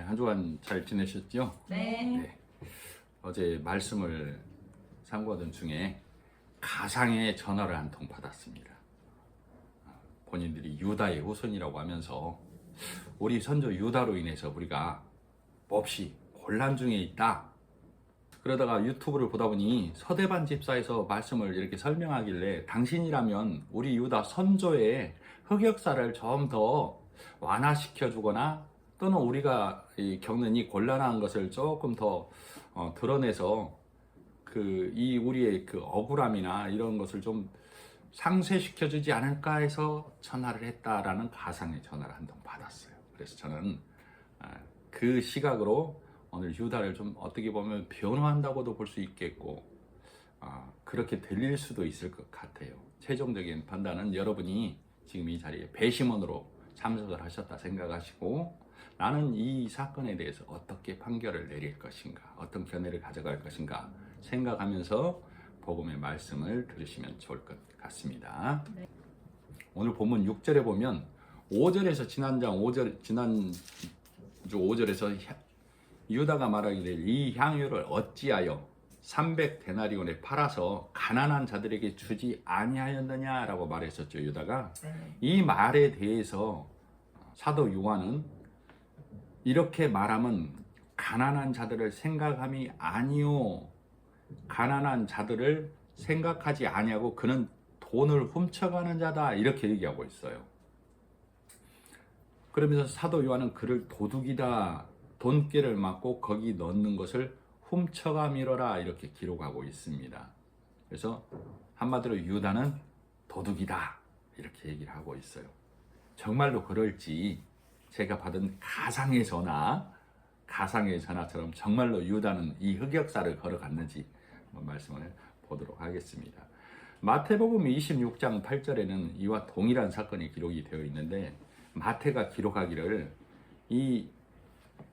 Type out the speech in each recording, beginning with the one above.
한 주간 잘 지내셨죠? 네. 어제 말씀을 상고하던 중에 가상의 전화를 한 통 받았습니다. 본인들이 유다의 후손이라고 하면서 우리 선조 유다로 인해서 우리가 몹시 곤란 중에 있다. 그러다가 유튜브를 보다 보니 서대반 집사에서 말씀을 이렇게 설명하길래 당신이라면 우리 유다 선조의 흑역사를 좀 더 완화시켜 주거나 또는 우리가 겪는 이 곤란한 것을 조금 더 드러내서 이 우리의 그 억울함이나 이런 것을 좀 상쇄시켜 주지 않을까 해서 전화를 했다라는 가상의 전화를 한 통 받았어요. 그래서 저는 그 시각으로 오늘 유다를 좀 어떻게 보면 변화한다고도 볼 수 있겠고 그렇게 들릴 수도 있을 것 같아요. 최종적인 판단은 여러분이 지금 이 자리에 배심원으로 참석을 하셨다 생각하시고 나는 이 사건에 대해서 어떻게 판결을 내릴 것인가, 어떤 견해를 가져갈 것인가 생각하면서 복음의 말씀을 들으시면 좋을 것 같습니다. 네. 오늘 본문 6절에 보면 5절에서 지난주 5절에서 유다가 말하기를 이 향유를 어찌하여 300데나리온에 팔아서 가난한 자들에게 주지 아니하였느냐라고 말했었죠. 유다가. 네. 이 말에 대해서 사도 요한은 이렇게 말하면 가난한 자들을 생각함이 아니요, 가난한 자들을 생각하지 아니하고 그는 돈을 훔쳐가는 자다, 이렇게 얘기하고 있어요. 그러면서 사도 요한은 그를 도둑이다, 돈깨를 맞고 거기 넣는 것을 훔쳐가미러라, 이렇게 기록하고 있습니다. 그래서 한마디로 유다는 도둑이다, 이렇게 얘기를 하고 있어요. 정말로 그럴지 제가 받은 가상의 전화처럼 정말로 유다는 이 흑역사를 걸어갔는지 한번 말씀을 보도록 하겠습니다. 마태복음 26장 8절에는 이와 동일한 사건이 기록이 되어 있는데, 마태가 기록하기를 이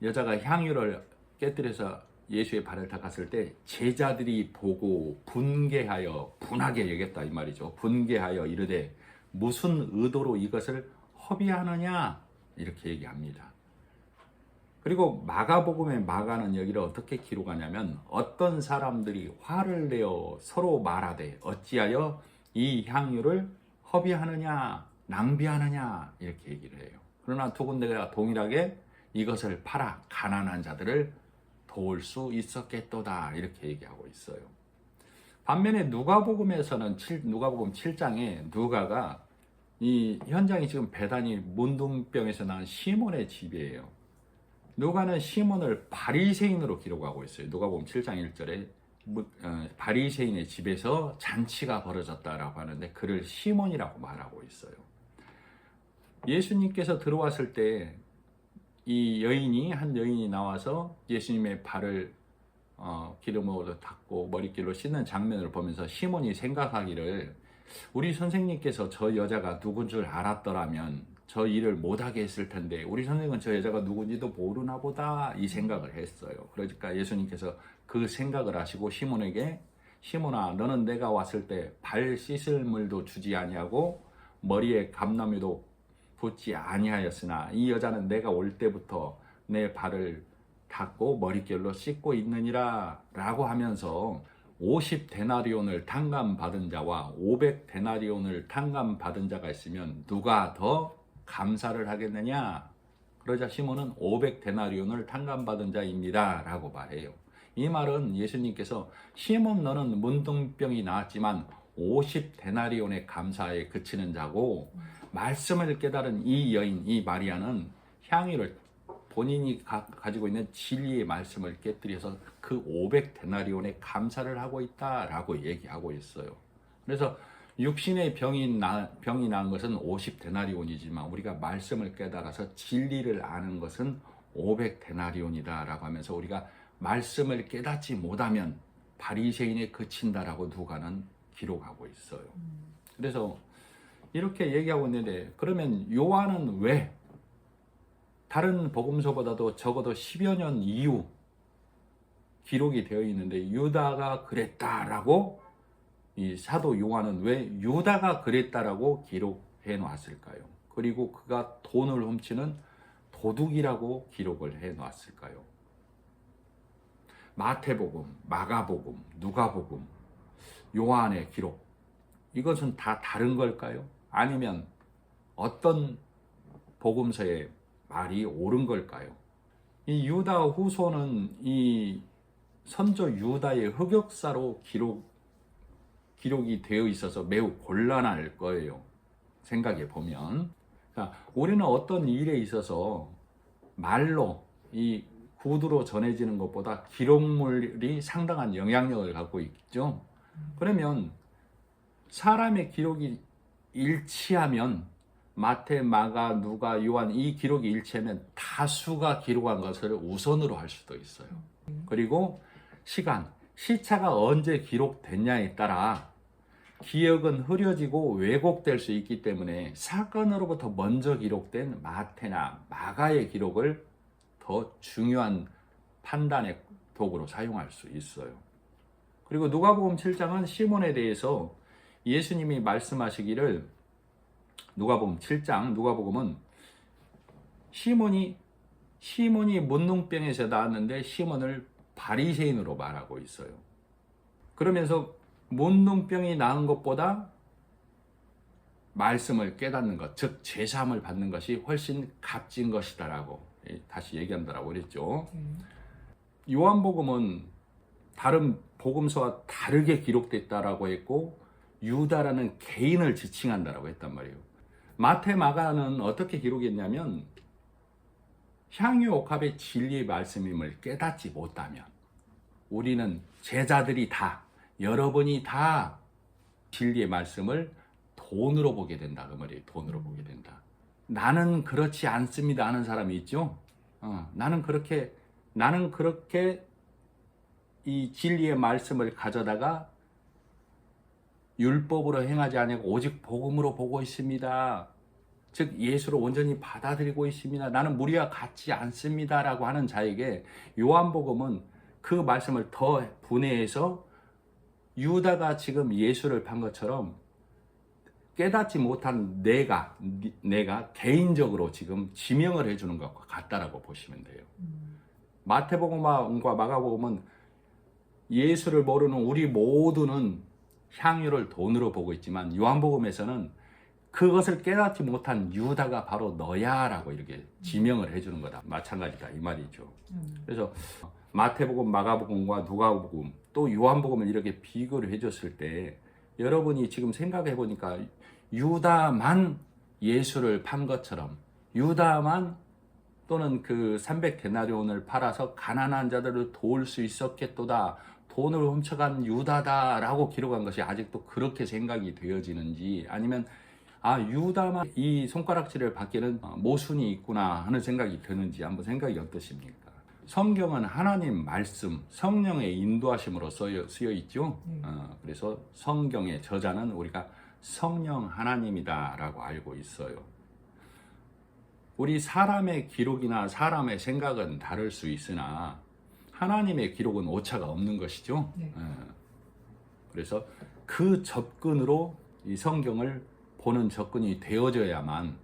여자가 향유를 깨뜨려서 예수의 발을 닦았을 때 제자들이 보고 분개하여, 분하게 여겼다 이 말이죠. 분개하여 이르되 무슨 의도로 이것을 허비하느냐, 이렇게 얘기합니다. 그리고 마가복음의 마가는 여기를 어떻게 기록하냐면 어떤 사람들이 화를 내어 서로 말하되 어찌하여 이 향유를 허비하느냐, 낭비하느냐, 이렇게 얘기를 해요. 그러나 두 군데가 동일하게 이것을 팔아 가난한 자들을 도울 수 있었겠도다, 이렇게 얘기하고 있어요. 반면에 누가복음에서는 누가복음 7장에 누가가 이 현장이 지금 베다니 문둥병에서 난 시몬의 집이에요. 누가는 시몬을 바리새인으로 기록하고 있어요. 누가복음 7장 1절에 바리새인의 집에서 잔치가 벌어졌다라고 하는데 그를 시몬이라고 말하고 있어요. 예수님께서 들어왔을 때 한 여인이 나와서 예수님의 발을 기름으로 닦고 머릿결로 씻는 장면을 보면서 시몬이 생각하기를 우리 선생님께서 저 여자가 누군 줄 알았더라면 저 일을 못하게 했을 텐데 우리 선생님은 저 여자가 누군지도 모르나 보다, 이 생각을 했어요. 그러니까 예수님께서 그 생각을 하시고 시몬에게 시몬아, 너는 내가 왔을 때 발 씻을 물도 주지 아니하고 머리에 감나무도 붓지 아니하였으나 이 여자는 내가 올 때부터 내 발을 닦고 머릿결로 씻고 있느니라 라고 하면서 50데나리온을 탕감받은 자와 500데나리온을 탕감받은 자가 있으면 누가 더 감사를 하겠느냐? 그러자 시몬은 500데나리온을 탕감받은 자입니다 라고 말해요. 이 말은 예수님께서 시몬, 너는 문둥병이 나았지만 50데나리온의 감사에 그치는 자고, 말씀을 깨달은 이 여인, 이 마리아는 향유를 본인이 가지고 있는 진리의 말씀을 깨뜨려서 그 500데나리온에 감사를 하고 있다라고 얘기하고 있어요. 그래서 육신의 병이 난 것은 50데나리온이지만 우리가 말씀을 깨달아서 진리를 아는 것은 500데나리온이다라고 하면서 우리가 말씀을 깨닫지 못하면 바리새인에 그친다라고 누가는 기록하고 있어요. 그래서 이렇게 얘기하고 있는데, 그러면 요한은 왜 다른 복음서보다도 적어도 10여 년 이후 기록이 되어 있는데 유다가 그랬다라고, 이 사도 요한은 왜 유다가 그랬다라고 기록해 놨을까요? 그리고 그가 돈을 훔치는 도둑이라고 기록을 해 놨을까요? 마태복음, 마가복음, 누가복음, 요한의 기록, 이것은 다 다른 걸까요? 아니면 어떤 복음서의 말이 옳은 걸까요? 이 유다 후손은 이 선조 유다의 흑역사로 기록이 되어 있어서 매우 곤란할 거예요. 생각해 보면. 우리는 어떤 일에 있어서 말로 이 구두로 전해지는 것보다 기록물이 상당한 영향력을 갖고 있죠. 그러면 사람의 기록이 일치하면 마태, 마가, 누가, 요한 이 기록이 일치하면 다수가 기록한 것을 우선으로 할 수도 있어요. 그리고 시간, 시차가 언제 기록됐냐에 따라 기억은 흐려지고 왜곡될 수 있기 때문에 사건으로부터 먼저 기록된 마태나 마가의 기록을 더 중요한 판단의 도구로 사용할 수 있어요. 그리고 누가복음 7장은 시몬에 대해서 예수님이 말씀하시기를, 누가복음 7장, 누가복음은 시몬이 문둥병에서 나왔는데 시몬을 바리새인으로 말하고 있어요. 그러면서 문둥병이 나은 것보다 말씀을 깨닫는 것, 즉 제사함을 받는 것이 훨씬 값진 것이다라고 다시 얘기한다라고 그랬죠. 요한복음은 다른 복음서와 다르게 기록됐다라고 했고 유다라는 개인을 지칭한다라고 했단 말이에요. 마태, 마가는 어떻게 기록했냐면 향유옥합의 진리의 말씀임을 깨닫지 못하면 우리는 제자들이 다, 여러분이 다 진리의 말씀을 돈으로 보게 된다 그 말이에요. 돈으로 보게 된다. 나는 그렇지 않습니다 하는 사람이 있죠. 나는 그렇게 이 진리의 말씀을 가져다가 율법으로 행하지 아니하고 오직 복음으로 보고 있습니다. 즉 예수를 온전히 받아들이고 있습니다. 나는 무리와 같지 않습니다라고 하는 자에게 요한복음은 그 말씀을 더 분해해서 유다가 지금 예수를 판 것처럼 깨닫지 못한 내가 개인적으로 지금 지명을 해주는 것과 같다라고 보시면 돼요. 마태복음과 마가복음은 예수를 모르는 우리 모두는 향유를 돈으로 보고 있지만 요한복음에서는 그것을 깨닫지 못한 유다가 바로 너야라고 이렇게 지명을 해주는 거다. 마찬가지다 이 말이죠. 그래서 마태복음, 마가복음과 누가복음 또 요한복음을 이렇게 비교를 해줬을 때 여러분이 지금 생각해 보니까 유다만 예수를 판 것처럼 유다만 또는 그 300데나리온을 팔아서 가난한 자들을 도울 수 있었겠도다. 돈을 훔쳐간 유다다라고 기록한 것이 아직도 그렇게 생각이 되어지는지 아니면 유다만 이 손가락질을 받기는 모순이 있구나 하는 생각이 드는지 한번 생각이 어떠십니까? 성경은 하나님 말씀, 성령의 인도하심으로 쓰여 있죠. 그래서 성경의 저자는 우리가 성령 하나님이다라고 알고 있어요. 우리 사람의 기록이나 사람의 생각은 다를 수 있으나 하나님의 기록은 오차가 없는 것이죠. 그래서 그 접근으로 이 성경을 보는 접근이 되어져야만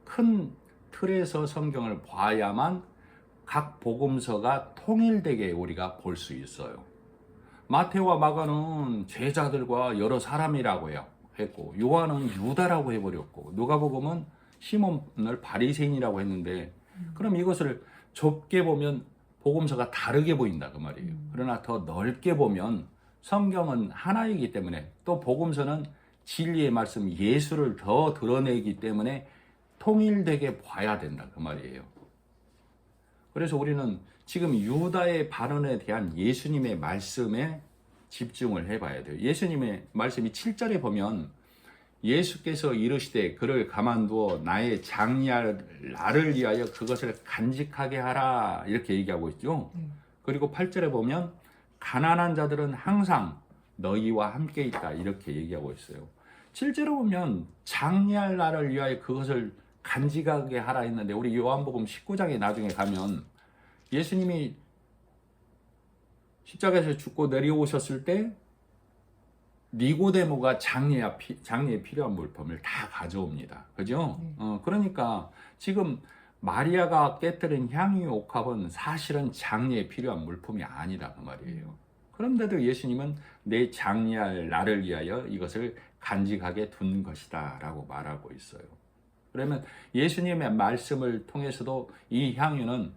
큰 틀에서 성경을 봐야만 각 복음서가 통일되게 우리가 볼 수 있어요. 마태와 마가는 제자들과 여러 사람이라고 했고 요한은 유다라고 해버렸고 누가복음은 시몬을 바리새인이라고 했는데 그럼 이것을 좁게 보면 복음서가 다르게 보인다 그 말이에요. 그러나 더 넓게 보면 성경은 하나이기 때문에 또 복음서는 진리의 말씀 예수를 더 드러내기 때문에 통일되게 봐야 된다 그 말이에요. 그래서 우리는 지금 유다의 발언에 대한 예수님의 말씀에 집중을 해봐야 돼요. 예수님의 말씀이 7절에 보면 예수께서 이르시되 그를 가만두어 나의 장리할 나를 위하여 그것을 간직하게 하라 이렇게 얘기하고 있죠. 그리고 8절에 보면 가난한 자들은 항상 너희와 함께 있다 이렇게 얘기하고 있어요. 7절에 보면 장리할 나를 위하여 그것을 간직하게 하라 했는데 우리 요한복음 19장에 나중에 가면 예수님이 십자가에서 죽고 내려오셨을 때 니고데모가 장례에 필요한 물품을 다 가져옵니다. 그죠? 그러니까 지금 마리아가 깨뜨린 향유 옥합은 사실은 장례에 필요한 물품이 아니다 그 말이에요. 그런데도 예수님은 내 장례할 나를 위하여 이것을 간직하게 둔 것이다 라고 말하고 있어요. 그러면 예수님의 말씀을 통해서도 이 향유는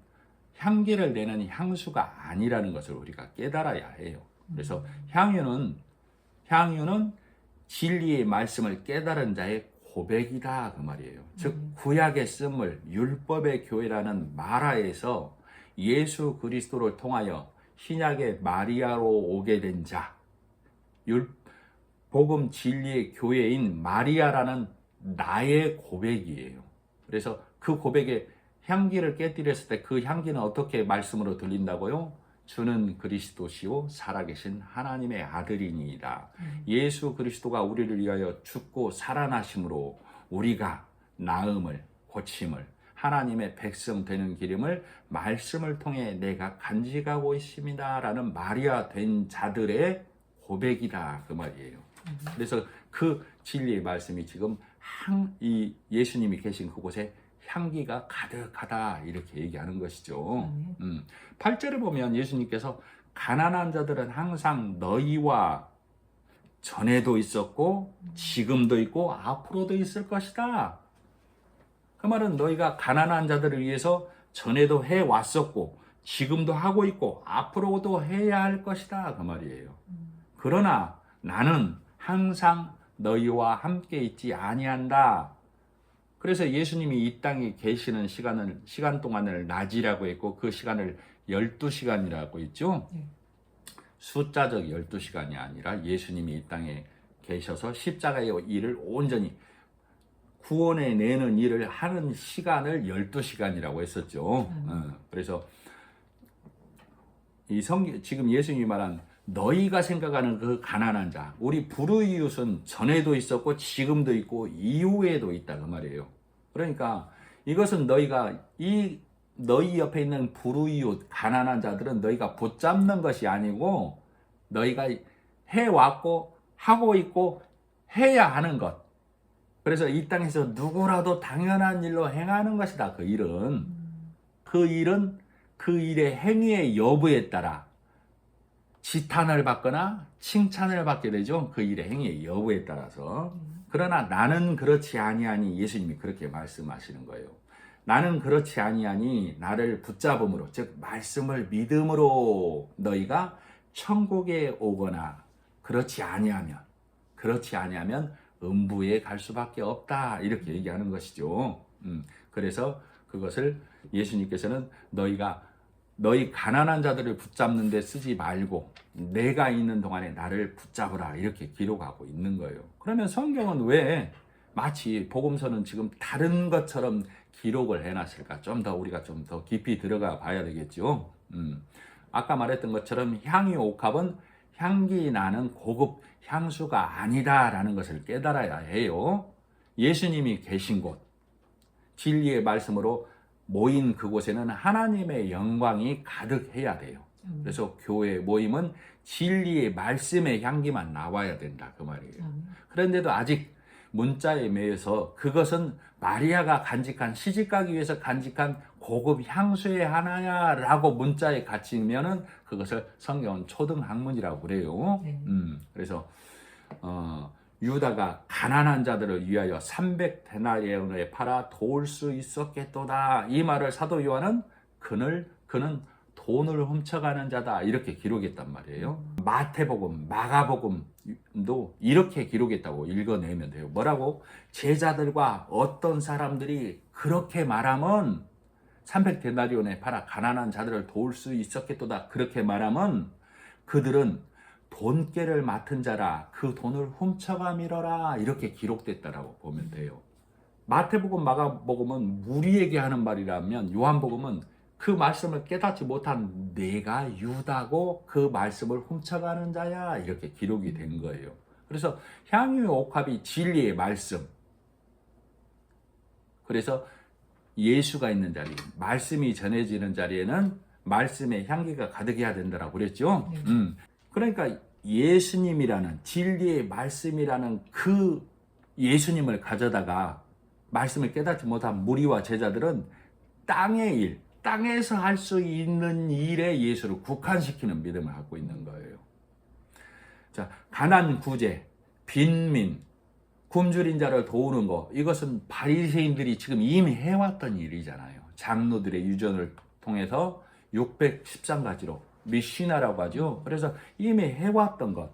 향기를 내는 향수가 아니라는 것을 우리가 깨달아야 해요. 그래서 향유는 진리의 말씀을 깨달은 자의 고백이다 그 말이에요. 즉 구약의 쓴물 율법의 교회라는 마라에서 예수 그리스도를 통하여 신약의 마리아로 오게 된 자, 복음 진리의 교회인 마리아라는 나의 고백이에요. 그래서 그 고백에 향기를 깨뜨렸을 때 그 향기는 어떻게 말씀으로 들린다고요? 주는 그리스도시요 살아계신 하나님의 아들이니이다. 예수 그리스도가 우리를 위하여 죽고 살아나심으로 우리가 나음을 고침을 하나님의 백성 되는 기름을 말씀을 통해 내가 간직하고 있습니다 라는 마리아 된 자들의 고백이다 그 말이에요. 그래서 그 진리의 말씀이 지금 이 예수님이 계신 그곳에 향기가 가득하다 이렇게 얘기하는 것이죠. 8절에 보면 예수님께서 가난한 자들은 항상 너희와 전에도 있었고 지금도 있고 앞으로도 있을 것이다. 그 말은 너희가 가난한 자들을 위해서 전에도 해왔었고 지금도 하고 있고 앞으로도 해야 할 것이다 그 말이에요. 그러나 나는 항상 너희와 함께 있지 아니한다. 그래서 예수님이 이 땅에 계시는 시간 동안을 낮이라고 했고 그 시간을 12시간이라고 했죠. 숫자적 12시간이 아니라 예수님이 이 땅에 계셔서 십자가의 일을 온전히 구원해 내는 일을 하는 시간을 12시간이라고 했었죠. 그래서 지금 예수님이 말한 너희가 생각하는 그 가난한 자, 우리 불우이웃은 전에도 있었고 지금도 있고 이후에도 있다 그 말이에요. 그러니까 이것은 너희 옆에 있는 불우이웃 가난한 자들은 너희가 붙잡는 것이 아니고 너희가 해왔고 하고 있고 해야 하는 것. 그래서 이 땅에서 누구라도 당연한 일로 행하는 것이다. 그 일은 그 일의 행위의 여부에 따라 지탄을 받거나 칭찬을 받게 되죠. 그 일의 행위의 여부에 따라서. 그러나 나는 그렇지 아니하니 예수님이 그렇게 말씀하시는 거예요. 나는 그렇지 아니하니 나를 붙잡음으로 즉 말씀을 믿음으로 너희가 천국에 오거나 그렇지 아니하면 음부에 갈 수밖에 없다 이렇게 얘기하는 것이죠. 그래서 그것을 예수님께서는 너희 가난한 자들을 붙잡는 데 쓰지 말고 내가 있는 동안에 나를 붙잡으라 이렇게 기록하고 있는 거예요. 그러면 성경은 왜 마치 복음서는 지금 다른 것처럼 기록을 해놨을까? 우리가 좀 더 깊이 들어가 봐야 되겠죠. 아까 말했던 것처럼 향유 옥합은 향기 나는 고급 향수가 아니다라는 것을 깨달아야 해요. 예수님이 계신 곳, 진리의 말씀으로 모인 그곳에는 하나님의 영광이 가득해야 돼요. 그래서 교회 모임은 진리의 말씀의 향기만 나와야 된다 그 말이에요. 그런데도 아직 문자에 매여서 그것은 마리아가 간직한 시집가기 위해서 간직한 고급 향수의 하나냐라고 문자에 갇히면은 그것을 성경은 초등학문이라고 그래요. 그래서 유다가 가난한 자들을 위하여 300데나리온에 팔아 도울 수 있었겠도다. 이 말을 사도 요한은 그는 돈을 훔쳐가는 자다 이렇게 기록했단 말이에요. 마태복음, 마가복음도 이렇게 기록했다고 읽어내면 돼요. 뭐라고? 제자들과 어떤 사람들이 그렇게 말하면 300데나리온에 팔아 가난한 자들을 도울 수 있었겠도다. 그렇게 말하면 그들은 돈깨를 맡은 자라 그 돈을 훔쳐가미러라 이렇게 기록됐다라고 보면 돼요. 마태복음, 마가복음은 무리에게 하는 말이라면 요한복음은 그 말씀을 깨닫지 못한 내가 유다고 그 말씀을 훔쳐가는 자야 이렇게 기록이 된 거예요. 그래서 향유 옥합이 진리의 말씀. 그래서 예수가 있는 자리, 말씀이 전해지는 자리에는 말씀의 향기가 가득해야 된다라고 그랬죠. 그러니까 예수님이라는 진리의 말씀이라는 그 예수님을 가져다가 말씀을 깨닫지 못한 무리와 제자들은 땅의 일, 땅에서 할 수 있는 일에 예수를 국한시키는 믿음을 갖고 있는 거예요. 자, 가난 구제, 빈민, 굶주린 자를 도우는 거, 이것은 바리새인들이 지금 이미 해왔던 일이잖아요. 장로들의 유전을 통해서 613가지로 미시나라고 하죠. 그래서 이미 해왔던 것.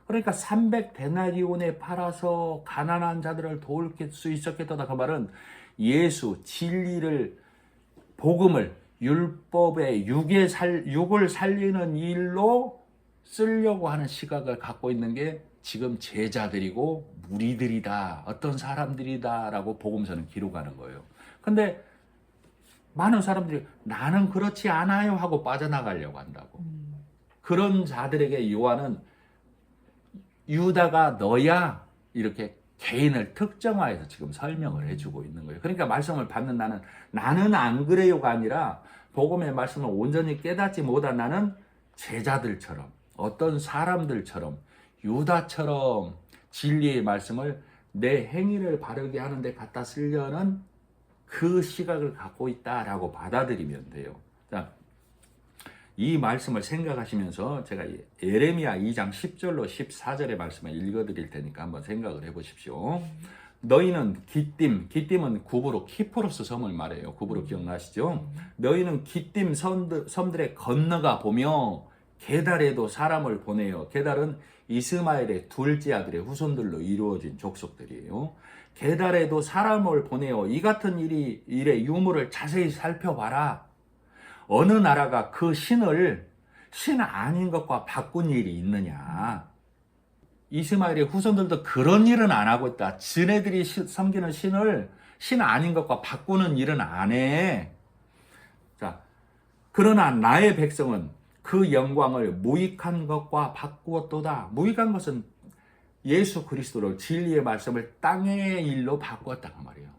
그러니까 300데나리온에 팔아서 가난한 자들을 도울 수 있었겠다. 그 말은 예수, 진리를, 복음을, 율법의 육을 살리는 일로 쓰려고 하는 시각을 갖고 있는 게 지금 제자들이고 무리들이다, 어떤 사람들이다라고 복음서는 기록하는 거예요. 근데 많은 사람들이 나는 그렇지 않아요 하고 빠져나가려고 한다고. 그런 자들에게 요한은 유다가 너야 이렇게 개인을 특정화해서 지금 설명을 해주고 있는 거예요. 그러니까 말씀을 받는 나는 안 그래요가 아니라 복음의 말씀을 온전히 깨닫지 못한 나는 제자들처럼, 어떤 사람들처럼, 유다처럼 진리의 말씀을 내 행위를 바르게 하는데 갖다 쓰려는 그 시각을 갖고 있다라고 받아들이면 돼요. 자, 이 말씀을 생각하시면서 제가 예레미야 2장 10절로 14절의 말씀을 읽어드릴 테니까 한번 생각을 해보십시오. 너희는 기띔은 구브로 키프로스 섬을 말해요. 구브로 기억나시죠? 너희는 기띔 섬들에 건너가 보며 게달에도 사람을 보내요. 게달은 이스마엘의 둘째 아들의 후손들로 이루어진 족속들이에요. 게달에도 사람을 보내요. 이 같은 일의 유무를 자세히 살펴봐라. 어느 나라가 그 신 아닌 것과 바꾼 일이 있느냐. 이스마엘의 후손들도 그런 일은 안 하고 있다. 지네들이 섬기는 신 아닌 것과 바꾸는 일은 안 해. 자, 그러나 나의 백성은 그 영광을 무익한 것과 바꾸었도다. 무익한 것은 예수 그리스도를, 진리의 말씀을 땅의 일로 바꾸었다고 말이에요.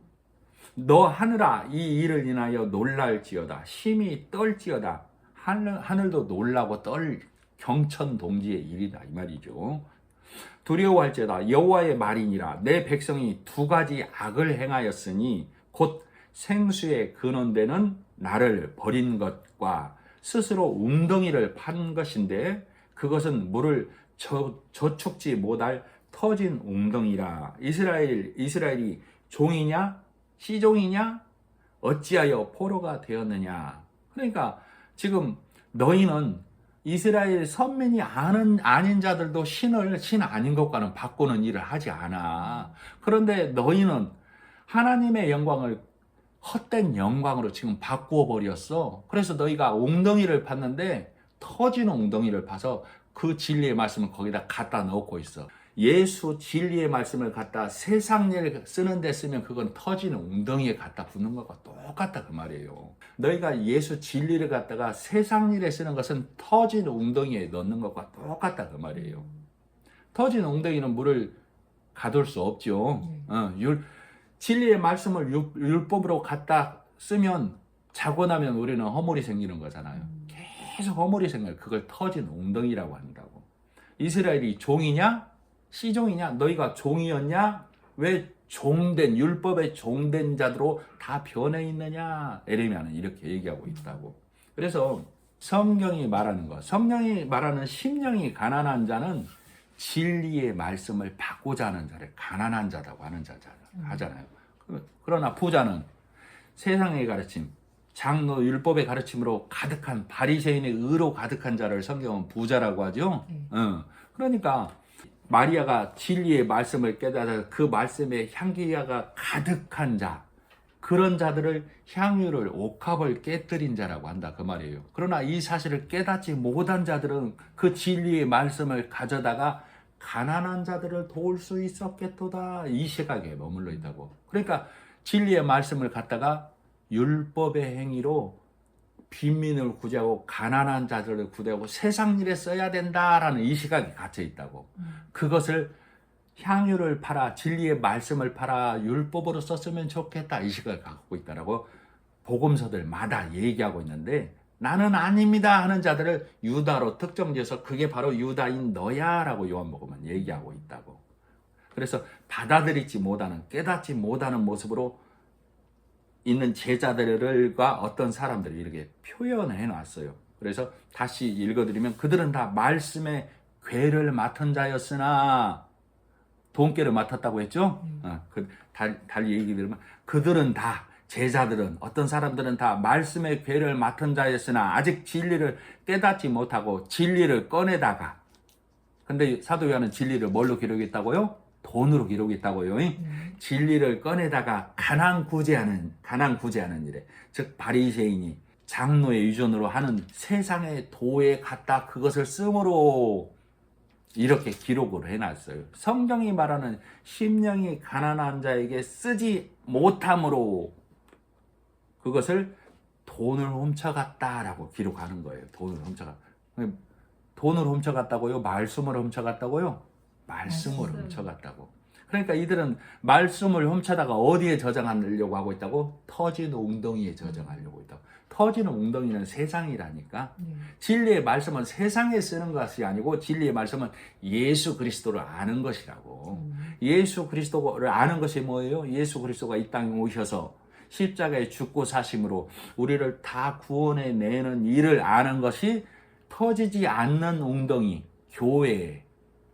너 하늘아, 이 일을 인하여 놀랄지어다. 심히 떨지어다. 하늘도 놀라고 떨 경천동지의 일이다 이 말이죠. 두려워할지어다. 여호와의 말이니라. 내 백성이 두 가지 악을 행하였으니 곧 생수의 근원되는 나를 버린 것과 스스로 웅덩이를 판 것인데 그것은 물을 저축지 못할 터진 웅덩이라. 이스라엘이 종이냐 시종이냐 어찌하여 포로가 되었느냐. 그러니까 지금 너희는 이스라엘 선민이 아닌 자들도 신 아닌 것과는 바꾸는 일을 하지 않아. 그런데 너희는 하나님의 영광을 헛된 영광으로 지금 바꾸어 버렸어. 그래서 너희가 웅덩이를 팠는데 터지는 웅덩이를 파서 그 진리의 말씀을 거기다 갖다 넣고 있어. 예수 진리의 말씀을 갖다 세상 일 쓰는 데 쓰면 그건 터지는 웅덩이에 갖다 붓는 것과 똑같다 그 말이에요. 너희가 예수 진리를 갖다가 세상 일에 쓰는 것은 터지는 웅덩이에 넣는 것과 똑같다 그 말이에요. 터지는 웅덩이는 물을 가둘 수 없죠. 진리의 말씀을 율법으로 갖다 쓰면 자고 나면 우리는 허물이 생기는 거잖아요. 계속 허물이 생겨요. 그걸 터진 웅덩이라고 한다고. 이스라엘이 종이냐? 시종이냐? 너희가 종이었냐? 왜 종된 율법의 종된 자들로 다 변해 있느냐? 에레미야는 이렇게 얘기하고 있다고. 그래서 성경이 말하는 거, 성령이 말하는 심령이 가난한 자는 진리의 말씀을 받고자 하는 자를 가난한 자라고 하잖아요. 그러나 부자는 세상의 가르침, 장로 율법의 가르침으로 가득한 바리새인의 의로 가득한 자를 성경은 부자라고 하죠. 그러니까 마리아가 진리의 말씀을 깨달아 그 말씀의 향기가 가득한 자, 그런 자들을 향유를 옥합을 깨뜨린 자라고 한다 그 말이에요. 그러나 이 사실을 깨닫지 못한 자들은 그 진리의 말씀을 가져다가 가난한 자들을 도울 수 있었겠도다 이 시각에 머물러 있다고. 그러니까 진리의 말씀을 갖다가 율법의 행위로 빈민을 구제하고 가난한 자들을 구제하고 세상 일에 써야 된다라는 이 시각이 갇혀 있다고. 그것을 향유를 팔아, 진리의 말씀을 팔아 율법으로 썼으면 좋겠다 이 시각을 갖고 있다라고 복음서들마다 얘기하고 있는데, 나는 아닙니다 하는 자들을 유다로 특정지어서 그게 바로 유다인 너야 라고 요한복음은 얘기하고 있다고. 그래서 받아들이지 못하는, 깨닫지 못하는 모습으로 있는 제자들과 어떤 사람들이 이렇게 표현해 놨어요. 그래서 다시 읽어드리면 그들은 다 말씀의 궤를 맡은 자였으나 돈깨를 맡았다고 했죠? 달리 얘기 들으면 그들은 다 제자들은 어떤 사람들은 다 말씀의 궤를 맡은 자였으나 아직 진리를 깨닫지 못하고 진리를 꺼내다가 근데 사도 요한은 진리를 뭘로 기록했다고요? 돈으로 기록했다고요. 진리를 꺼내다가 가난 구제하는 일에 즉 바리새인이 장로의 유전으로 하는 세상의 도에 갖다 그것을 쓰므로 이렇게 기록을 해놨어요. 성경이 말하는 심령이 가난한 자에게 쓰지 못함으로 그것을 돈을 훔쳐갔다라고 기록하는 거예요. 돈을 훔쳐갔다고요? 말씀을 훔쳐갔다고요? 말씀을 훔쳐갔다고. 그러니까 이들은 말씀을 훔쳐다가 어디에 저장하려고 하고 있다고? 터진 웅덩이에 저장하려고 있다고. 터지는 웅덩이는 세상이라니까. 진리의 말씀은 세상에 쓰는 것이 아니고 진리의 말씀은 예수 그리스도를 아는 것이라고. 예수 그리스도를 아는 것이 뭐예요? 예수 그리스도가 이 땅에 오셔서 십자가에 죽고 사심으로 우리를 다 구원해 내는 일을 아는 것이 터지지 않는 웅덩이, 교회의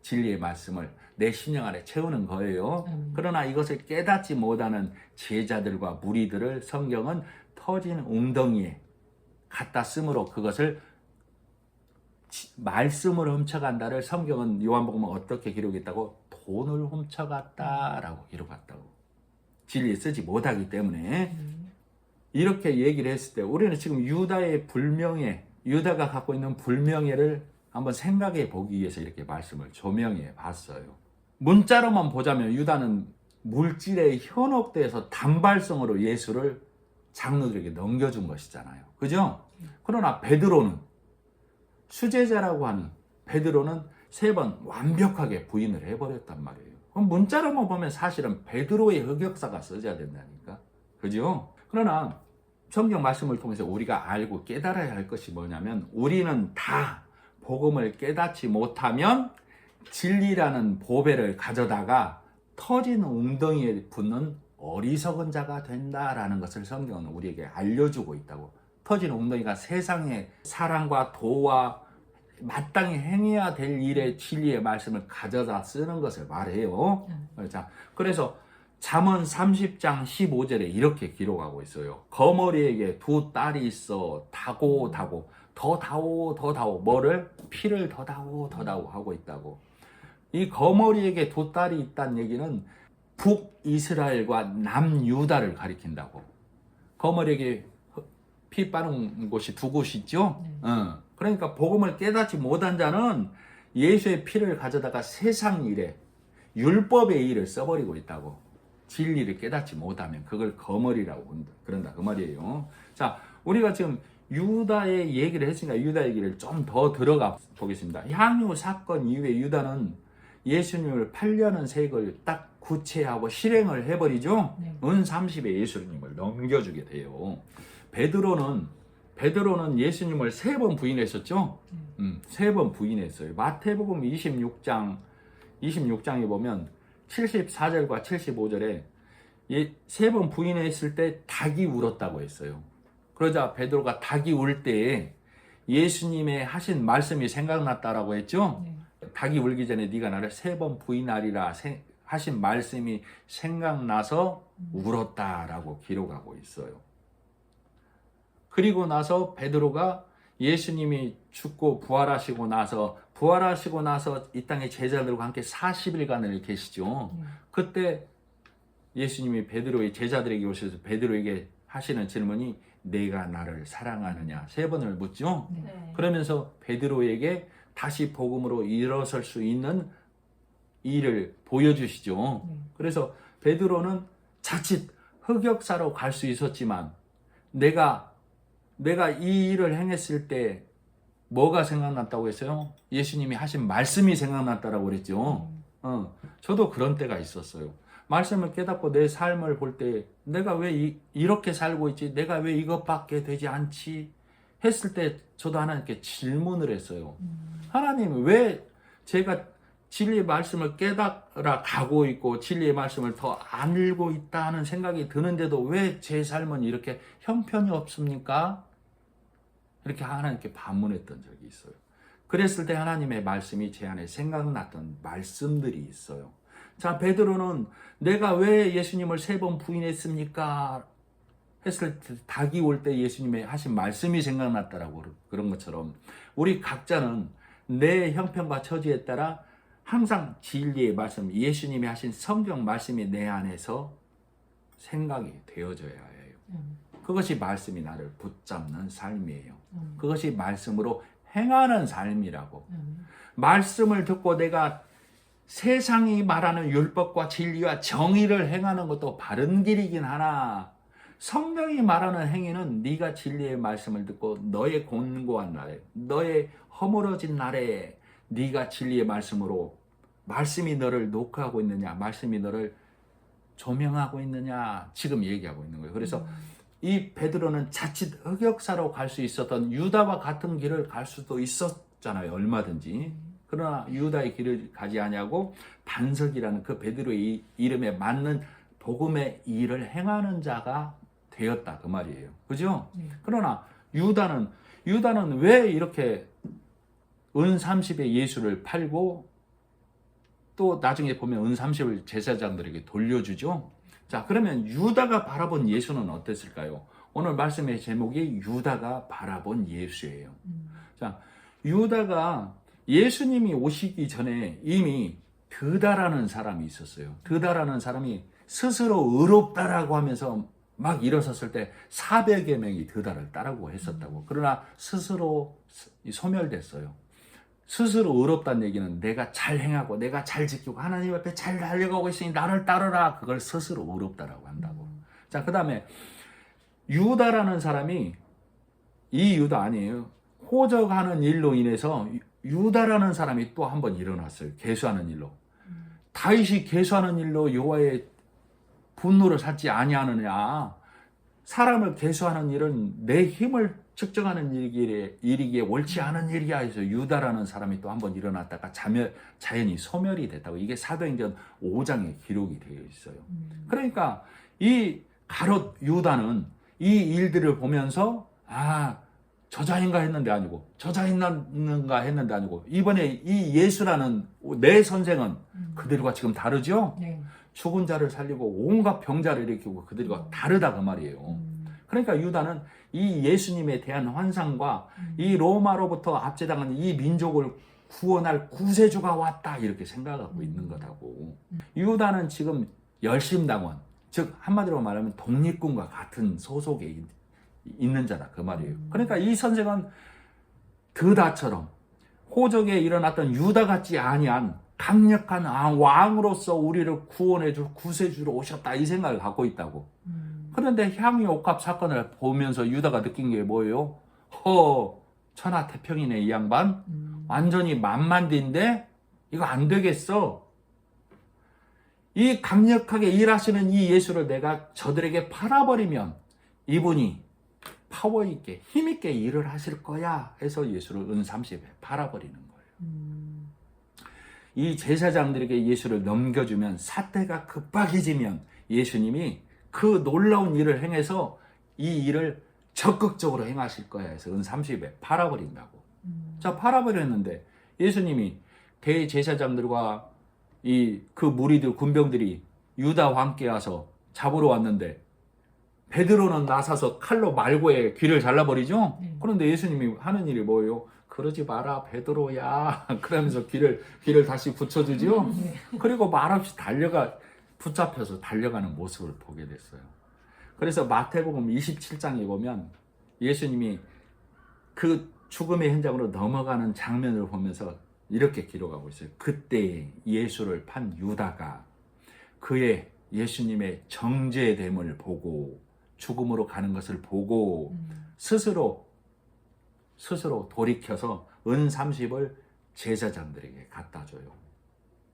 진리의 말씀을 내 심령 안에 채우는 거예요. 그러나 이것을 깨닫지 못하는 제자들과 무리들을 성경은 터진 웅덩이에 갖다 쓰므로 그것을 말씀을 훔쳐간다를 성경은 요한복음은 어떻게 기록했다고? 돈을 훔쳐갔다라고 기록했다고. 진리에 쓰지 못하기 때문에 이렇게 얘기를 했을 때 우리는 지금 유다의 불명예, 유다가 갖고 있는 불명예를 한번 생각해 보기 위해서 이렇게 말씀을 조명해 봤어요. 문자로만 보자면 유다는 물질에 현혹돼서 단발성으로 예수를 장로들에게 넘겨준 것이잖아요. 그죠? 그러나 베드로는 수제자라고 하는 베드로는 3번 완벽하게 부인을 해버렸단 말이에요. 그럼 문자로만 보면 사실은 베드로의 흑역사가 써져야 된다니까. 그죠? 그러나 성경 말씀을 통해서 우리가 알고 깨달아야 할 것이 뭐냐면 우리는 다 복음을 깨닫지 못하면 진리라는 보배를 가져다가 터진 웅덩이에 붙는 어리석은 자가 된다라는 것을 성경은 우리에게 알려주고 있다고. 터진 웅덩이가 세상의 사랑과 도와 마땅히 행해야 될 일의 진리의 말씀을 가져다 쓰는 것을 말해요. 자, 그래서 잠언 30장 15절에 이렇게 기록하고 있어요. 거머리에게 2 딸이 있어 다고 더 다오 뭐를? 피를 더 다오 하고 있다고. 이 거머리에게 2 딸이 있다는 얘기는 북이스라엘과 남유다를 가리킨다고. 거머리에게 피 빠는 곳이 2곳이 있죠. 그러니까 복음을 깨닫지 못한 자는 예수의 피를 가져다가 세상 일에 율법의 일을 써버리고 있다고. 진리를 깨닫지 못하면 그걸 거머리라고 그런다 그 말이에요. 자, 우리가 지금 유다의 얘기를 했으니까 유다 얘기를 좀 더 들어가 보겠습니다. 향유 사건 이후에 유다는 예수님을 8년은 색을 딱 구체하고 실행을 해버리죠. 은 30에 예수님을 넘겨주게 돼요. 베드로는 예수님을 3번 부인했었죠. 3번 부인했어요. 마태복음 26장에 보면 74절과 75절에 3번 부인했을 때 닭이 울었다고 했어요. 그러자 베드로가 닭이 울 때에 예수님의 하신 말씀이 생각났다라고 했죠. 닭이 울기 전에 네가 나를 3번 부인하리라 하신 말씀이 생각나서 울었다라고 기록하고 있어요. 그리고 나서 베드로가 예수님이 죽고 부활하시고 나서 이 땅의 제자들과 함께 40일간을 계시죠. 그때 예수님이 베드로의 제자들에게 오셔서 베드로에게 하시는 질문이 내가 나를 사랑하느냐 3번을 묻죠. 그러면서 베드로에게 다시 복음으로 일어설 수 있는 일을 보여주시죠. 그래서 베드로는 자칫 흑역사로 갈 수 있었지만 내가 이 일을 행했을 때 뭐가 생각났다고 했어요? 예수님이 하신 말씀이 생각났다라고 그랬죠. 저도 그런 때가 있었어요. 말씀을 깨닫고 내 삶을 볼 때 내가 왜 이렇게 살고 있지? 내가 왜 이것밖에 되지 않지? 했을 때 저도 하나님께 질문을 했어요. 하나님 왜 제가 진리의 말씀을 깨달아 가고 있고 진리의 말씀을 더 알고 있다는 생각이 드는데도 왜 제 삶은 이렇게 형편이 없습니까? 이렇게 하나님께 반문했던 적이 있어요. 그랬을 때 하나님의 말씀이 제 안에 생각났던 말씀들이 있어요. 자, 베드로는 내가 왜 예수님을 3번 부인했습니까? 했을 때 닭이 올 때 예수님의 하신 말씀이 생각났다라고 그런 것처럼 우리 각자는 내 형편과 처지에 따라 항상 진리의 말씀, 예수님이 하신 성경 말씀이 내 안에서 생각이 되어져야 해요. 그것이 말씀이 나를 붙잡는 삶이에요. 그것이 말씀으로 행하는 삶이라고. 말씀을 듣고 내가 세상이 말하는 율법과 진리와 정의를 행하는 것도 바른 길이긴 하나 성경이 말하는 행위는 네가 진리의 말씀을 듣고 너의 곤고한 날에 너의 허물어진 날에 네가 진리의 말씀으로 말씀이 너를 녹화하고 있느냐 말씀이 너를 조명하고 있느냐 지금 얘기하고 있는 거예요. 그래서 이 베드로는 자칫 흑역사로 갈 수 있었던 유다와 같은 길을 갈 수도 있었잖아요. 얼마든지. 그러나 유다의 길을 가지 아니하고 반석이라는 그 베드로의 이름에 맞는 복음의 일을 행하는 자가 되었다 그 말이에요. 그죠? 그러나 유다는 왜 이렇게 은 30에 예수를 팔고 또 나중에 보면 은 30을 제사장들에게 돌려주죠. 자, 그러면 유다가 바라본 예수는 어땠을까요? 오늘 말씀의 제목이 유다가 바라본 예수예요. 자, 유다가 예수님이 오시기 전에 이미 드다라는 사람이 있었어요. 드다라는 사람이 스스로 의롭다라고 하면서 막 일어섰을 때 400여 명이 드다를 따르고 했었다고. 그러나 스스로 소멸됐어요. 스스로 의롭다는 얘기는 내가 잘 행하고 내가 잘 지키고 하나님 앞에 잘 달려가고 있으니 나를 따르라. 그걸 스스로 의롭다라고 한다고. 자, 그 다음에 유다라는 사람이 이 유다 아니에요. 호적하는 일로 인해서 유다라는 사람이 또 한 번 일어났어요. 계수하는 일로. 다윗이 계수하는 일로 여호와의 분노를 샀지 아니하느냐. 사람을 계수하는 일은 내 힘을 측정하는 일이기에 옳지 않은 일이야 해서 유다라는 사람이 또 한 번 일어났다가 자연히 소멸이 됐다고. 이게 사도행전 5장에 기록이 되어 있어요. 그러니까 이 가롯 유다는 이 일들을 보면서 저자인가 했는데 아니고 저자인가 했는데 아니고 이번에 이 예수라는 내 선생은 그들과 지금 다르죠? 네. 죽은 자를 살리고 온갖 병자를 일으키고 그들과 다르다 그 말이에요. 그러니까 유다는 이 예수님에 대한 환상과 이 로마로부터 압제당한 이 민족을 구원할 구세주가 왔다 이렇게 생각하고 있는 거다고. 유다는 지금 열심당원, 즉 한마디로 말하면 독립군과 같은 소속에 있는 자다 그 말이에요. 그러니까 이 선생은 드다처럼 호적에 일어났던 유다 같지 아니한 강력한 왕으로서 우리를 구원해줄 구세주로 오셨다 이 생각을 갖고 있다고. 그런데 향유 옥합 사건을 보면서 유다가 느낀 게 뭐예요? 천하태평이네 이 양반. 완전히 만만디인데 이거 안 되겠어. 이 강력하게 일하시는 이 예수를 내가 저들에게 팔아버리면 이분이 파워 있게 힘 있게 일을 하실 거야 해서 예수를 은 30에 팔아버리는 거예요. 이 제사장들에게 예수를 넘겨주면 사태가 급박해지면 예수님이 그 놀라운 일을 행해서 이 일을 적극적으로 행하실 거야 해서 은 30에 팔아버린다고. 자, 팔아버렸는데 예수님이 대제사장들과 그 무리들 군병들이 유다와 함께 와서 잡으러 왔는데 베드로는 나서서 칼로 말고에 귀를 잘라버리죠. 그런데 예수님이 하는 일이 뭐예요? 그러지 마라 베드로야 그러면서 귀를 다시 붙여주죠. 그리고 말없이 붙잡혀서 달려가는 모습을 보게 됐어요. 그래서 마태복음 27장에 보면 예수님이 그 죽음의 현장으로 넘어가는 장면을 보면서 이렇게 기록하고 있어요. 그때 예수를 판 유다가 그의 예수님의 정죄됨을 보고 죽음으로 가는 것을 보고 스스로 돌이켜서 은 30을 제사장들에게 갖다 줘요.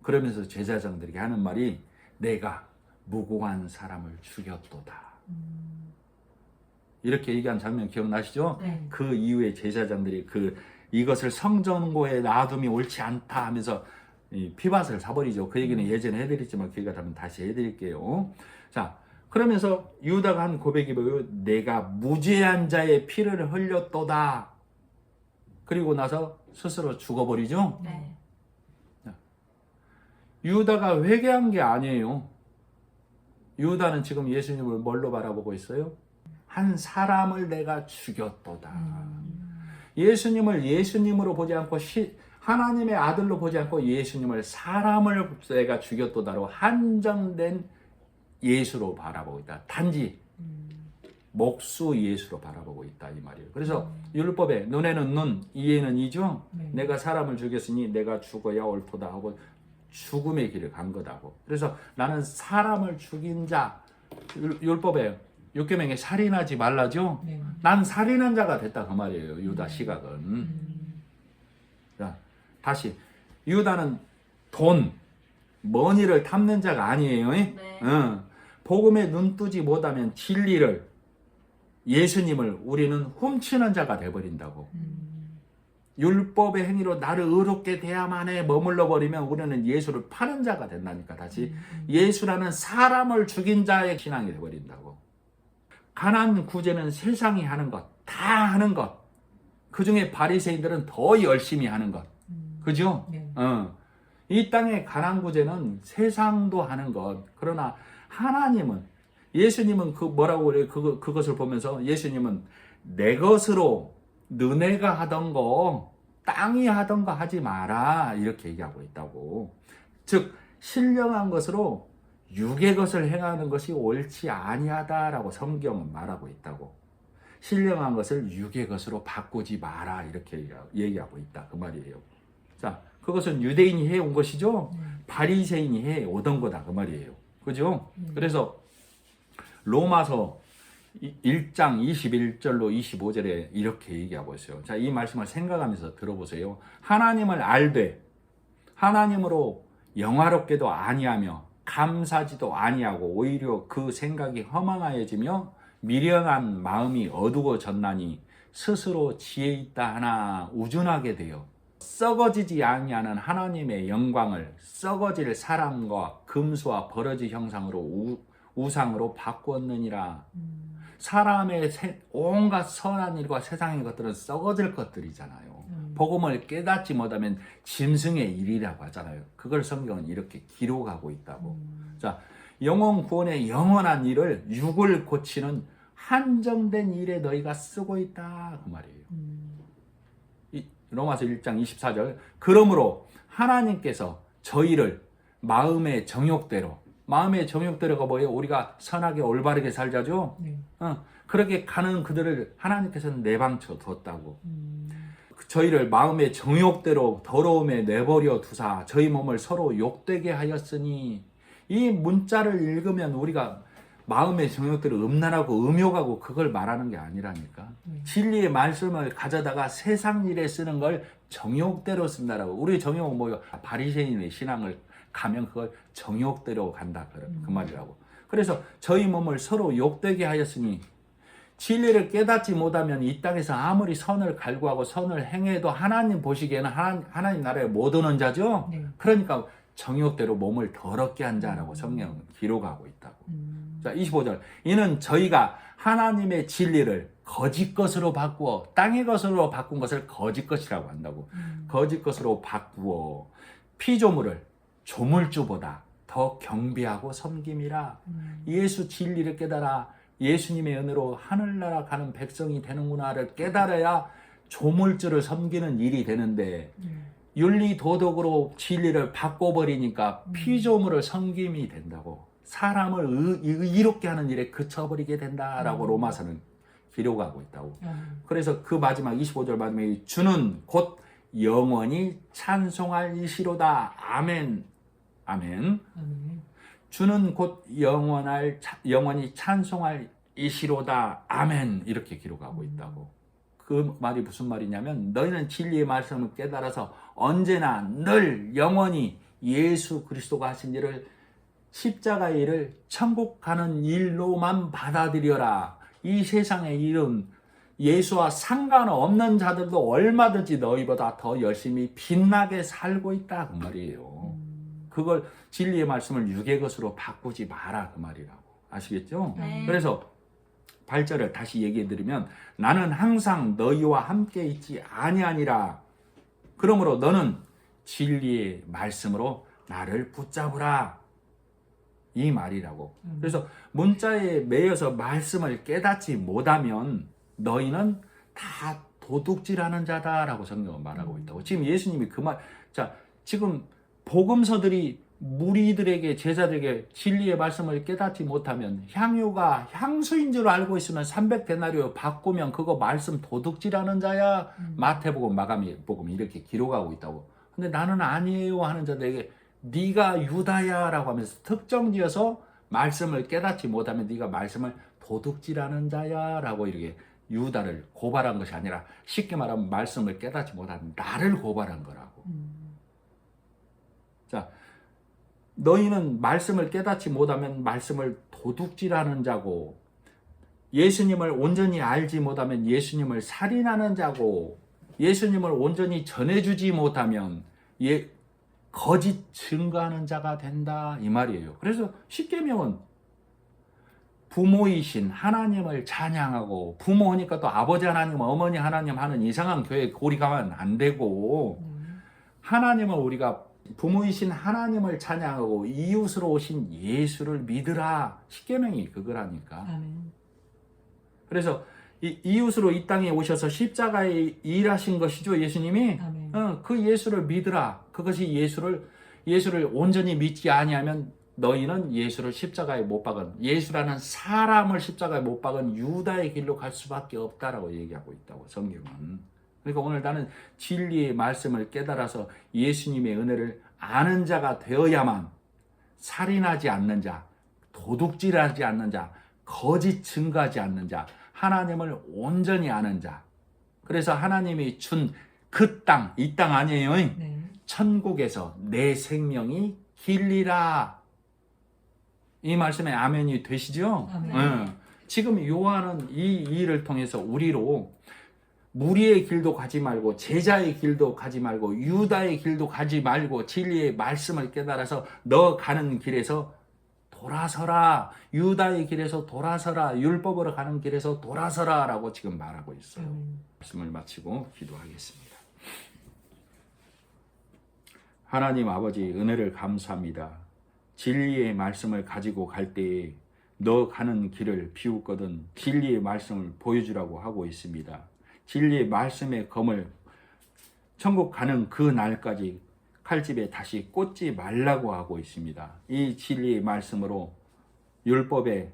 그러면서 제사장들에게 하는 말이 내가 무고한 사람을 죽였도다. 이렇게 얘기한 장면 기억나시죠? 네. 그 이후에 제사장들이 이것을 성전고에 놔둠이 옳지 않다 하면서 이 피밭을 사버리죠. 그 얘기는 예전에 해드렸지만 기회가 되면 다시 해드릴게요. 자, 그러면서 유다가 한 고백이 뭐예요? 내가 무죄한 자의 피를 흘렸도다. 그리고 나서 스스로 죽어버리죠. 네. 유다가 회개한 게 아니에요. 유다는 지금 예수님을 뭘로 바라보고 있어요? 한 사람을 내가 죽였도다. 예수님을 예수님으로 보지 않고 하나님의 아들로 보지 않고 예수님을 사람을 내가 죽였도다로 한정된 예수로 바라보고 있다. 단지 목수 예수로 바라보고 있다 이 말이에요. 그래서 율법에 눈에는 눈, 이에는 이죠. 내가 사람을 죽였으니 내가 죽어야 옳도다 하고 죽음의 길을 간 거다고. 그래서 나는 사람을 죽인 자, 율법에 6계명에 살인하지 말라죠. 난 살인한 자가 됐다 그 말이에요. 유다 시각은. 자, 다시 유다는 돈, 머니를 탐는 자가 아니에요. 네. 복음에 눈뜨지 못하면 진리를, 예수님을 우리는 훔치는 자가 돼버린다고. 율법의 행위로 나를 의롭게 대야만에 머물러 버리면 우리는 예수를 파는 자가 된다니까. 다시 예수라는 사람을 죽인 자의 신앙이 돼버린다고. 가난 구제는 세상이 하는 것, 다 하는 것. 그 중에 바리새인들은 더 열심히 하는 것. 그죠? 네. 이 땅의 가난 구제는 세상도 하는 것. 그러나 하나님은, 예수님은 그 뭐라고 그래요? 그것을 보면서 예수님은 내 것으로 너네가 하던 거, 땅이 하던 거 하지 마라. 이렇게 얘기하고 있다고. 즉, 신령한 것으로 육의 것을 행하는 것이 옳지 아니하다라고 성경은 말하고 있다고. 신령한 것을 육의 것으로 바꾸지 마라. 이렇게 얘기하고 있다. 그 말이에요. 자, 그것은 유대인이 해온 것이죠. 바리새인이 해오던 거다. 그 말이에요. 그죠? 그래서 로마서 1장 21절로 25절에 이렇게 얘기하고 있어요. 자, 이 말씀을 생각하면서 들어보세요. 하나님을 알되 하나님으로 영화롭게도 아니하며 감사지도 아니하고 오히려 그 생각이 허망하여지며 미련한 마음이 어두워졌나니 스스로 지혜 있다 하나 우준하게 되어 썩어지지 아니하는 하나님의 영광을 썩어질 사람과 금수와 버러지 형상으로 우상으로 바꾸었느니라. 사람의 온갖 선한 일과 세상의 것들은 썩어질 것들이잖아요. 복음을 깨닫지 못하면 짐승의 일이라고 하잖아요. 그걸 성경은 이렇게 기록하고 있다고. 자, 영혼 구원의 영원한 일을 육을 고치는 한정된 일에 너희가 쓰고 있다 그 말이에요. 로마서 1장 24절. 그러므로 하나님께서 저희를 마음의 정욕대로가 뭐예요? 우리가 선하게 올바르게 살자죠. 그렇게 가는 그들을 하나님께서는 내방쳐 뒀다고. 저희를 마음의 정욕대로 더러움에 내버려 두사 저희 몸을 서로 욕되게 하였으니. 이 문자를 읽으면 우리가 마음의 정욕대로 음란하고 음욕하고 그걸 말하는 게 아니라니까. 진리의 말씀을 가져다가 세상 일에 쓰는 걸 정욕대로 쓴다라고. 우리 정욕은 뭐예요? 바리새인의 신앙을 가면 그걸 정욕대로 간다 그 말이라고. 그래서 저희 몸을 서로 욕되게 하였으니 진리를 깨닫지 못하면 이 땅에서 아무리 선을 갈구하고 선을 행해도 하나님 보시기에는 하나님 나라에 못 오는 자죠. 그러니까 정욕대로 몸을 더럽게 한 자라고 성경은 기록하고 있다고. 자, 25절. 이는 저희가 하나님의 진리를 거짓 것으로 바꾸어 땅의 것으로 바꾼 것을 거짓 것이라고 한다고. 거짓 것으로 바꾸어 피조물을 조물주보다 더 경배하고 섬김이라. 예수 진리를 깨달아 예수님의 은혜로 하늘나라 가는 백성이 되는구나를 깨달아야 조물주를 섬기는 일이 되는데 윤리 도덕으로 진리를 바꿔버리니까 피조물을 섬김이 된다고. 사람을 이롭게 하는 일에 그쳐버리게 된다라고 로마서는 기록하고 있다고. 그래서 그 마지막 25절 마지막에 주는 곧 영원히 찬송할 이시로다. 아멘. 아멘. 주는 곧 영원히 찬송할 이시로다. 아멘. 이렇게 기록하고 있다고. 그 말이 무슨 말이냐면 너희는 진리의 말씀을 깨달아서 언제나 늘 영원히 예수 그리스도가 하신 일을 십자가의 일을 천국 가는 일로만 받아들여라. 이 세상의 일은 예수와 상관없는 자들도 얼마든지 너희보다 더 열심히 빛나게 살고 있다 그 말이에요. 그걸 진리의 말씀을 육의 것으로 바꾸지 마라 그 말이라고. 아시겠죠? 네. 그래서 8절을 다시 얘기해 드리면 나는 항상 너희와 함께 있지 아니하니라. 그러므로 너는 진리의 말씀으로 나를 붙잡으라. 이 말이라고. 그래서 문자에 매여서 말씀을 깨닫지 못하면 너희는 다 도둑질하는 자다라고 성경은 말하고 있다고. 지금 예수님이 그 말, 자, 지금 복음서들이 무리들에게, 제자들에게 진리의 말씀을 깨닫지 못하면 향유가 향수인 줄 알고 있으면 300데나리오 바꾸면 그거 말씀 도둑질하는 자야. 마태복음, 마가복음 이렇게 기록하고 있다고. 근데 나는 아니에요 하는 자들에게 네가 유다야라고 하면서 특정지어서 말씀을 깨닫지 못하면 네가 말씀을 도둑질하는 자야라고 이렇게 유다를 고발한 것이 아니라 쉽게 말하면 말씀을 깨닫지 못한 나를 고발한 거라고. 자, 너희는 말씀을 깨닫지 못하면 말씀을 도둑질하는 자고, 예수님을 온전히 알지 못하면 예수님을 살인하는 자고, 예수님을 온전히 전해주지 못하면 거짓 증거하는 자가 된다 이 말이에요. 그래서 십계명은 부모이신 하나님을 찬양하고, 부모니까 또 아버지 하나님, 어머니 하나님 하는 이상한 교회 고리 가면 안 되고, 하나님을 우리가 부모이신 하나님을 찬양하고 이웃으로 오신 예수를 믿으라. 십계명이 그거라니까. 아멘. 그래서 이웃으로 이 땅에 오셔서 십자가에 일하신 것이죠, 예수님이. 아멘. 그 예수를 믿으라. 그것이 예수를 온전히 믿지 아니하면 너희는 예수를 십자가에 못 박은, 예수라는 사람을 십자가에 못 박은 유다의 길로 갈 수밖에 없다라고 얘기하고 있다고 성경은. 그러니까 오늘 나는 진리의 말씀을 깨달아서 예수님의 은혜를 아는 자가 되어야만 살인하지 않는 자, 도둑질하지 않는 자, 거짓 증거하지 않는 자, 하나님을 온전히 아는 자. 그래서 하나님이 준 그 땅, 이 땅 아니에요. 네. 천국에서 내 생명이 길리라. 이 말씀에 아멘이 되시죠? 아멘. 지금 요한은 이 일을 통해서 우리로 무리의 길도 가지 말고, 제자의 길도 가지 말고, 유다의 길도 가지 말고, 진리의 말씀을 깨달아서 너 가는 길에서 돌아서라. 유다의 길에서 돌아서라. 율법으로 가는 길에서 돌아서라 라고 지금 말하고 있어요. 말씀을 마치고 기도하겠습니다. 하나님 아버지, 은혜를 감사합니다. 진리의 말씀을 가지고 갈 때에 너 가는 길을 비웃거든 진리의 말씀을 보여주라고 하고 있습니다. 진리의 말씀의 검을 천국 가는 그 날까지 칼집에 다시 꽂지 말라고 하고 있습니다. 이 진리의 말씀으로 율법의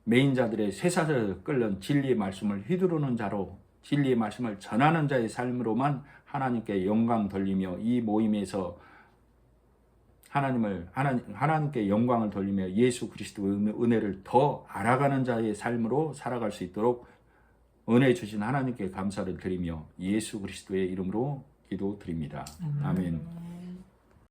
매인자들의 쇠사슬을 끌는 진리의 말씀을 휘두르는 자로, 진리의 말씀을 전하는 자의 삶으로만 하나님께 영광 돌리며 이 모임에서 하나님께 영광을 돌리며 예수 그리스도의 은혜를 더 알아가는 자의 삶으로 살아갈 수 있도록 은혜 주신 하나님께 감사를 드리며 예수 그리스도의 이름으로 기도드립니다. 아멘.